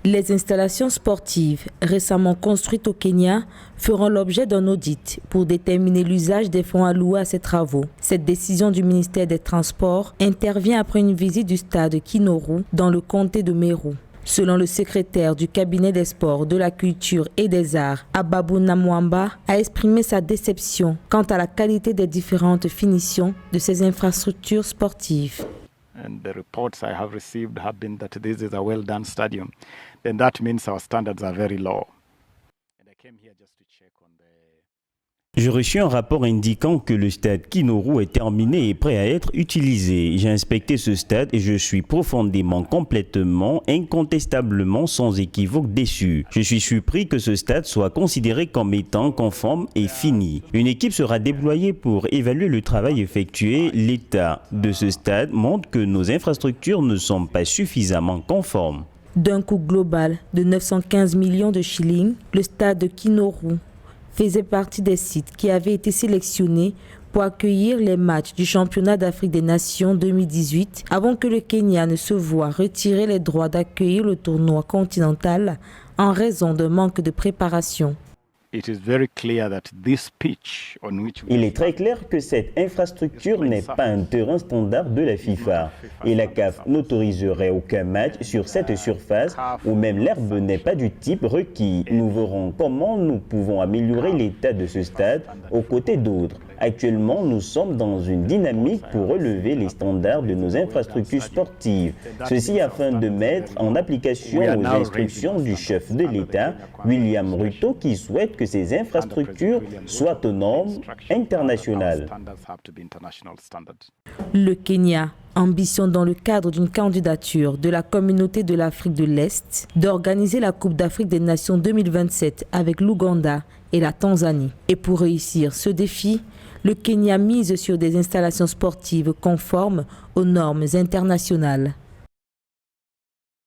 Les installations sportives récemment construites au Kenya feront l'objet d'un audit pour déterminer l'usage des fonds alloués à ces travaux. Cette décision du ministère des Transports intervient après une visite du stade Kinoru dans le comté de Meru. Selon le secrétaire du cabinet des sports, de la culture et des arts, Ababou Namwamba a exprimé sa déception quant à la qualité des différentes finitions de ces infrastructures sportives. And the reports I have received have been that this is a well-done stadium, then that means our standards are very low. And I came here just to check on the... J'ai reçu un rapport indiquant que le stade Kinoru est terminé et prêt à être utilisé. J'ai inspecté ce stade et je suis profondément, complètement, incontestablement, sans équivoque déçu. Je suis surpris que ce stade soit considéré comme étant conforme et fini. Une équipe sera déployée pour évaluer le travail effectué. L'état de ce stade montre que nos infrastructures ne sont pas suffisamment conformes. D'un coût global de 915 millions de shillings, le stade de Kinoru faisait partie des sites qui avaient été sélectionnés pour accueillir les matchs du championnat d'Afrique des Nations 2018 avant que le Kenya ne se voie retirer les droits d'accueillir le tournoi continental en raison d'un manque de préparation. Il est très clair que cette infrastructure n'est pas un terrain standard de la FIFA et la CAF n'autoriserait aucun match sur cette surface ou même l'herbe n'est pas du type requis. Nous verrons comment nous pouvons améliorer l'état de ce stade aux côtés d'autres. Actuellement, nous sommes dans une dynamique pour relever les standards de nos infrastructures sportives. Ceci afin de mettre en application aux instructions du chef de l'État, William Ruto, qui souhaite que ces infrastructures soient aux normes internationales. Le Kenya ambitionne dans le cadre d'une candidature de la communauté de l'Afrique de l'Est d'organiser la Coupe d'Afrique des Nations 2027 avec l'Ouganda et la Tanzanie. Et pour réussir ce défi, le Kenya mise sur des installations sportives conformes aux normes internationales.